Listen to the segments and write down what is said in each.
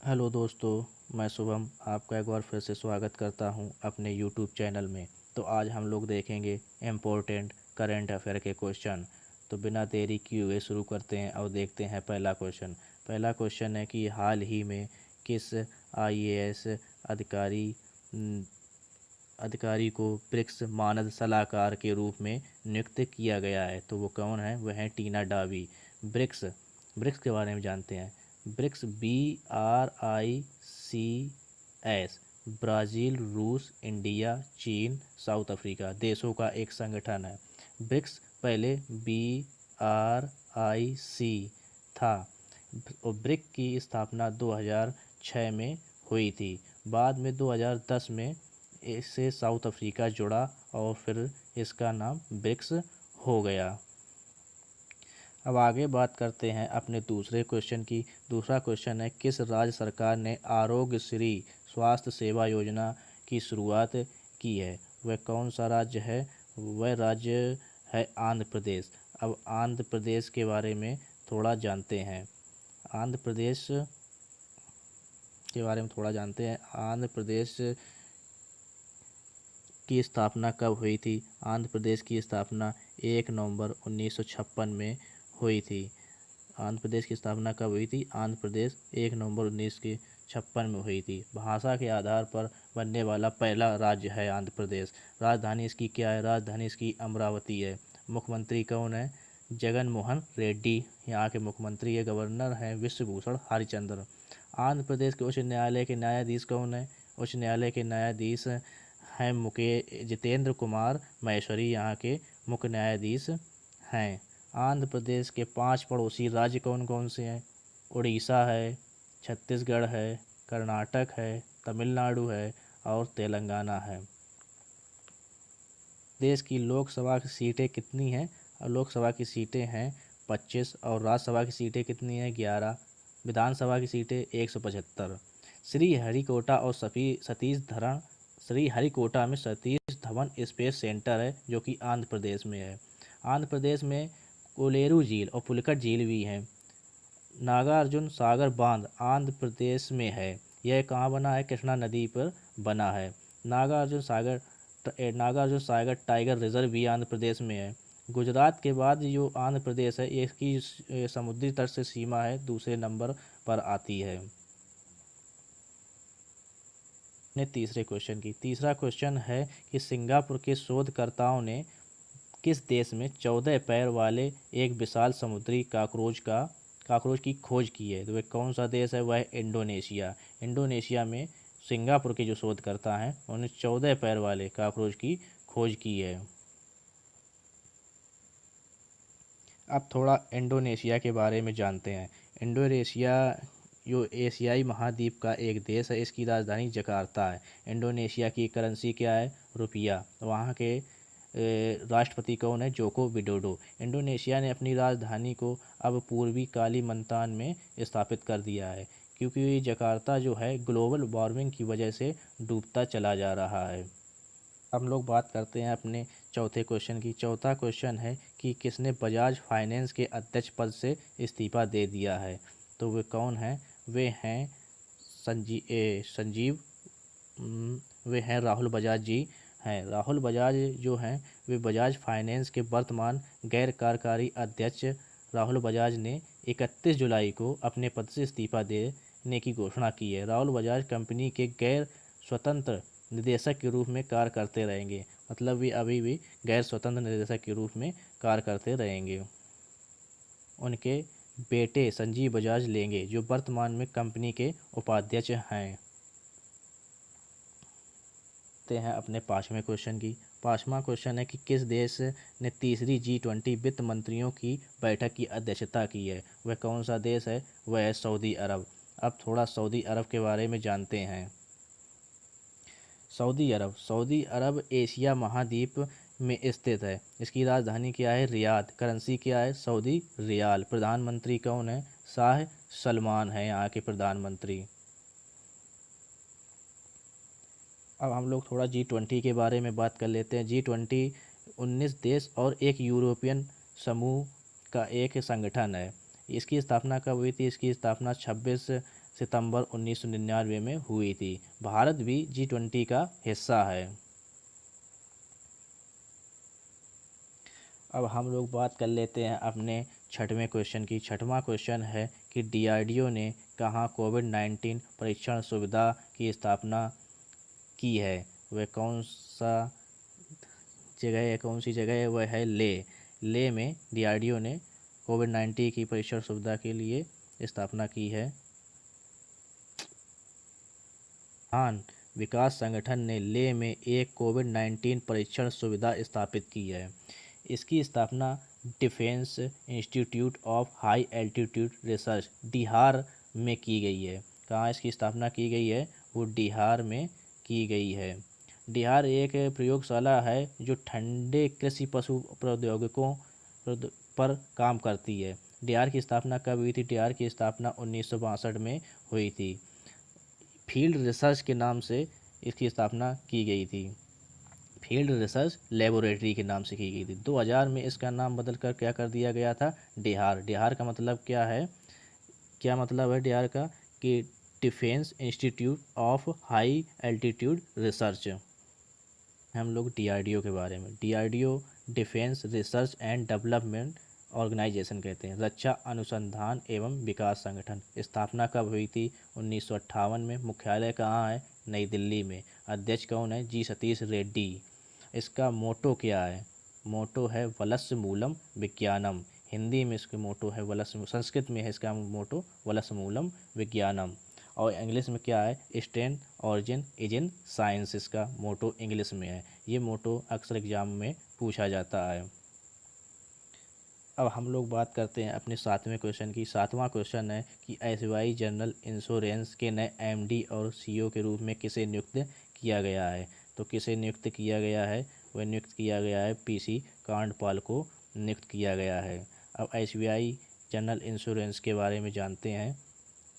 Hello दोस्तों, मैं शुभम आपका एक बार फिर से स्वागत करता हूं अपने यूट्यूब चैनल में। तो आज हम लोग देखेंगे इम्पोर्टेंट करंट अफेयर के क्वेश्चन। तो बिना देरी किए हुए शुरू करते हैं और देखते हैं पहला क्वेश्चन। पहला क्वेश्चन है कि हाल ही में किस आईएएस अधिकारी अधिकारी को ब्रिक्स मानद सलाहकार के रूप में नियुक्त किया गया है। तो वो कौन है? वह है टीना डावी। ब्रिक्स ब्रिक्स के बारे में जानते हैं। ब्रिक्स BRICS ब्राज़ील, रूस, इंडिया, चीन, साउथ अफ्रीका देशों का एक संगठन है। ब्रिक्स पहले BRIC था और ब्रिक की स्थापना 2006 में हुई थी। बाद में 2010 में इससे साउथ अफ्रीका जुड़ा और फिर इसका नाम ब्रिक्स हो गया। अब आगे बात करते हैं अपने दूसरे क्वेश्चन की। दूसरा क्वेश्चन है, किस राज्य सरकार ने आरोग्य श्री स्वास्थ्य सेवा योजना की शुरुआत की है? वह कौन सा राज्य है? वह राज्य है आंध्र प्रदेश। अब आंध्र प्रदेश के बारे में थोड़ा जानते हैं। आंध्र प्रदेश के बारे में थोड़ा जानते हैं। आंध्र प्रदेश की स्थापना कब हुई थी? आंध्र प्रदेश की स्थापना 1 नवंबर 1956 में हुई थी। आंध्र प्रदेश की स्थापना कब हुई थी? आंध्र प्रदेश 1 नवंबर 1956 में हुई थी। भाषा के आधार पर बनने वाला पहला राज्य है आंध्र प्रदेश। राजधानी इसकी क्या है? राजधानी इसकी अमरावती है। मुख्यमंत्री कौन है? जगन मोहन रेड्डी यहाँ के मुख्यमंत्री है। गवर्नर हैं विश्वभूषण हरिचंद्र। आंध्र प्रदेश के उच्च न्यायालय के न्यायाधीश कौन है? उच्च न्यायालय के न्यायाधीश हैं जितेंद्र कुमार महेश्वरी यहाँ के मुख्य न्यायाधीश हैं। आंध्र प्रदेश के 5 पड़ोसी राज्य कौन कौन से हैं? उड़ीसा है, छत्तीसगढ़ है, कर्नाटक है, तमिलनाडु है और तेलंगाना है। देश की लोकसभा की सीटें कितनी हैं? और लोकसभा की सीटें हैं 25 और राज्यसभा की सीटें कितनी हैं? 11। विधानसभा की सीटें 175। श्रीहरिकोटा और श्रीहरिकोटा में सतीश धवन स्पेस सेंटर है जो कि आंध्र प्रदेश में है। आंध्र प्रदेश में कोलेरू झील और पुलिकट झील भी हैं। नागार्जुन सागर बांध आंध्र प्रदेश में है। यह कहाँ बना है? कृष्णा नदी पर बना है। नागार्जुन सागर टाइगर रिजर्व भी आंध्र प्रदेश में है। गुजरात के बाद जो आंध्र प्रदेश है इसकी समुद्री तट से सीमा है दूसरे नंबर पर आती है। ने तीसरे क्वेश्चन की। तीसरा क्वेश्चन है कि सिंगापुर के शोधकर्ताओं ने किस देश में 14 पैर वाले एक विशाल समुद्री काकरोच की खोज की है? तो वह कौन सा देश है? वह है इंडोनेशिया। इंडोनेशिया में सिंगापुर के जो शोधकर्ता हैं उन्होंने 14 पैर वाले काकरोच की खोज की है। अब थोड़ा इंडोनेशिया के बारे में जानते हैं। इंडोनेशिया जो एशियाई महाद्वीप का एक देश है। इसकी राजधानी जकार्ता है। इंडोनेशिया की करेंसी क्या है? रुपया। वहाँ के राष्ट्रपति कौन है? Joko Widodo. इंडोनेशिया ने अपनी राजधानी को अब पूर्वी कालीमंतान में स्थापित कर दिया है क्योंकि जकार्ता जो है ग्लोबल वार्मिंग की वजह से डूबता चला जा रहा है। हम लोग बात करते हैं अपने चौथे क्वेश्चन की। चौथा क्वेश्चन है कि किसने बजाज फाइनेंस के अध्यक्ष पद से इस्तीफा दे दिया है? तो वे कौन हैं? वे हैं संजीव वे हैं राहुल बजाज जी हैं। राहुल बजाज जो हैं वे बजाज फाइनेंस के वर्तमान गैर कार्यकारी अध्यक्ष राहुल बजाज ने 31 जुलाई को अपने पद से इस्तीफा देने की घोषणा की है। राहुल बजाज कंपनी के गैर स्वतंत्र निदेशक के रूप में कार्य करते रहेंगे। मतलब वे अभी भी गैर स्वतंत्र निदेशक के रूप में कार्य करते रहेंगे। उनके बेटे संजीव बजाज लेंगे जो वर्तमान में कंपनी के उपाध्यक्ष हैं। ते हैं अपने पाँचवें क्वेश्चन की। पाँचवा क्वेश्चन है कि किस देश ने तीसरी G20 वित्त मंत्रियों की बैठक की अध्यक्षता की है? वह कौन सा देश है? वह है सऊदी अरब। अब थोड़ा सऊदी अरब के बारे में जानते हैं। सऊदी अरब एशिया महाद्वीप में स्थित है। इसकी राजधानी क्या है? रियाद। करेंसी क्या है? Saudi riyal. प्रधानमंत्री कौन है? शाह सलमान है यहाँ के प्रधानमंत्री। अब हम लोग थोड़ा G20 के बारे में बात कर लेते हैं। G20 19 देश और एक यूरोपियन समूह का एक संगठन है। इसकी स्थापना कब हुई थी? इसकी स्थापना 26 सितंबर 1999 में हुई थी। भारत भी G20 का हिस्सा है। अब हम लोग बात कर लेते हैं अपने छठवें क्वेश्चन की। छठवां क्वेश्चन है कि DRDO ने कहाँ कोविड-19 परीक्षण सुविधा की स्थापना की है। वह कौन सा जगह है, कौन सी जगह है? वह है ले में DRDO ने कोविड-19 की परीक्षण सुविधा के लिए स्थापना की है। महान विकास संगठन ने ले में एक कोविड-19 परीक्षण सुविधा स्थापित की है। इसकी स्थापना Defence institute of high altitude Research DIHAR में की गई है। कहाँ इसकी स्थापना की गई है? वो डिहार में की गई है। डिहार एक प्रयोगशाला है जो ठंडे कृषि पशु प्रौद्योगिकों पर काम करती है। डिहार की स्थापना कब हुई थी? डिहार की स्थापना 1962 में हुई थी। फील्ड रिसर्च के नाम से इसकी स्थापना की गई थी। फील्ड रिसर्च लेबोरेटरी के नाम से की गई थी। 2000 में इसका नाम बदलकर क्या कर दिया गया था? डिहार। डिहार का मतलब क्या है? क्या मतलब है डिहार का? कि defence institute of high altitude research. हम लोग DRDO के बारे में, DRDO defence research and development organisation कहते हैं, रक्षा अनुसंधान एवं विकास संगठन। स्थापना कब हुई थी? 1958 में। मुख्यालय कहाँ है? नई दिल्ली में। अध्यक्ष कौन है? G सतीश रेड्डी। इसका मोटो क्या है? मोटो है वलस्य मूलम विज्ञानम। हिंदी में इसके मोटो है वलस्य, संस्कृत में है इसका मोटो वलस्य मूलम विज्ञानम। और इंग्लिश में क्या है? Strength origin is in science. इसका मोटो इंग्लिश में है। ये मोटो अक्सर एग्जाम में पूछा जाता है। अब हम लोग बात करते हैं अपने सातवें क्वेश्चन की। सातवां क्वेश्चन है कि SBI जनरल इंश्योरेंस के नए MD और CEO के रूप में किसे नियुक्त किया गया है? तो किसे नियुक्त किया गया है? वह नियुक्त किया गया है PC कांडपाल को नियुक्त किया गया है। अब SBI जनरल इंश्योरेंस के बारे में जानते हैं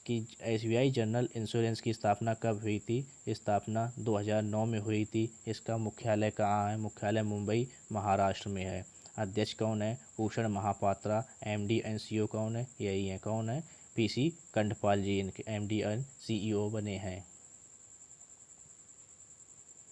कि SBI जनरल इंश्योरेंस की स्थापना कब हुई थी? स्थापना 2009 में हुई थी। इसका मुख्यालय कहाँ है? मुख्यालय मुंबई महाराष्ट्र में है। अध्यक्ष कौन है? Bhushan Mahapatra. MD and CEO कौन है? यही है, कौन है? PC कंडपाल जी इनके MD एंड CEO बने हैं।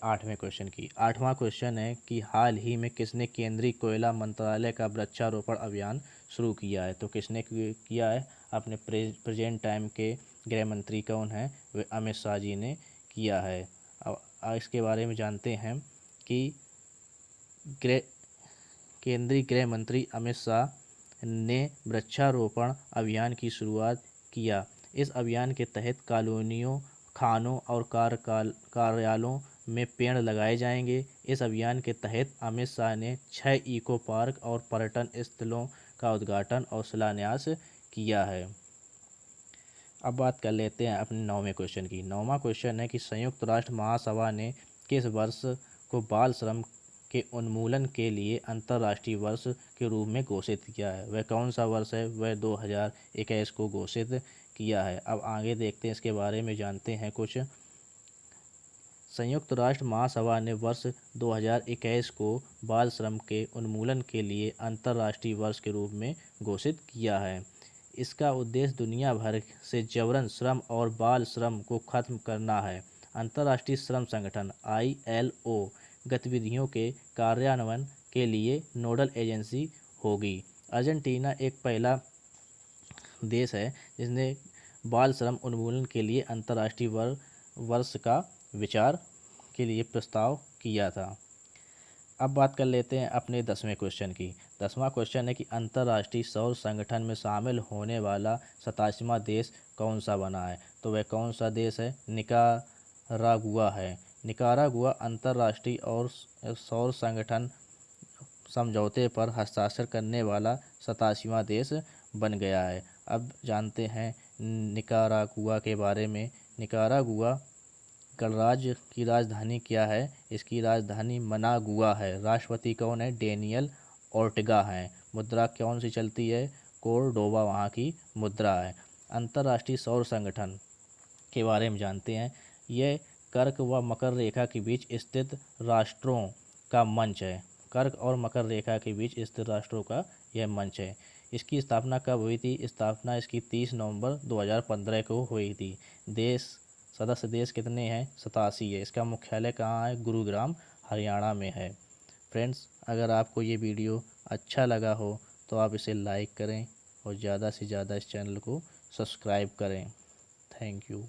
आठवें क्वेश्चन की। आठवां क्वेश्चन है कि हाल ही में किसने केंद्रीय कोयला मंत्रालय का वृक्षारोपण अभियान शुरू किया है? तो किसने किया है? अपने प्रेजेंट टाइम के गृह मंत्री कौन है? वे अमित शाह जी ने किया है। अब इसके बारे में जानते हैं कि केंद्रीय गृह मंत्री अमित शाह ने वृक्षारोपण अभियान की शुरुआत किया। इस अभियान के तहत कॉलोनियों, खानों और कार्यालयों में पेड़ लगाए जाएंगे। इस अभियान के तहत अमित शाह ने 6 इको पार्क और पर्यटन स्थलों का उद्घाटन और शिलान्यास किया है। अब बात कर लेते हैं अपने 9वें क्वेश्चन की। 9वां क्वेश्चन है कि संयुक्त राष्ट्र महासभा ने किस वर्ष को बाल श्रम के उन्मूलन के लिए अंतर्राष्ट्रीय वर्ष के रूप में घोषित किया है? वह कौन सा वर्ष है? वह 2021 को घोषित किया है। अब आगे देखते हैं, इसके बारे में जानते हैं कुछ। संयुक्त राष्ट्र महासभा ने वर्ष 2021 को बाल श्रम के उन्मूलन के लिए अंतर्राष्ट्रीय वर्ष के रूप में घोषित किया है। इसका उद्देश्य दुनिया भर से जबरन श्रम और बाल श्रम को खत्म करना है। अंतर्राष्ट्रीय श्रम संगठन ILO गतिविधियों के कार्यान्वयन के लिए नोडल एजेंसी होगी। अर्जेंटीना एक पहला देश है जिसने बाल श्रम उन्मूलन के लिए अंतर्राष्ट्रीय वर्ष का विचार के लिए प्रस्ताव किया था। अब बात कर लेते हैं अपने 10वें क्वेश्चन की। 10वां क्वेश्चन है कि अंतर्राष्ट्रीय सौर संगठन में शामिल होने वाला 87वां देश कौन सा बना है? तो वह कौन सा देश है? निकारागुआ है। निकारागुआ अंतर्राष्ट्रीय और सौर संगठन समझौते पर हस्ताक्षर करने वाला 87वां देश बन गया है। अब जानते हैं निकारागुआ के बारे में। निकारागुआ गणराज्य की राजधानी क्या है? इसकी राजधानी मनागुआ है। राष्ट्रपति कौन है? डेनियल ओर्टेगा हैं। मुद्रा कौन सी चलती है? कोर्डोबा वहाँ की मुद्रा है। अंतर्राष्ट्रीय सौर संगठन के बारे में जानते हैं। यह कर्क व मकर रेखा के बीच स्थित राष्ट्रों का मंच है। कर्क और मकर रेखा के बीच स्थित राष्ट्रों का यह मंच है। इसकी स्थापना कब हुई थी? स्थापना इसकी 30 नवंबर 2015 को हुई थी। सदस्य देश कितने हैं? 87 है। इसका मुख्यालय कहाँ है? गुरुग्राम, हरियाणा में है। फ्रेंड्स, अगर आपको ये वीडियो अच्छा लगा हो तो आप इसे लाइक करें और ज़्यादा से ज़्यादा इस चैनल को सब्सक्राइब करें। Thank you.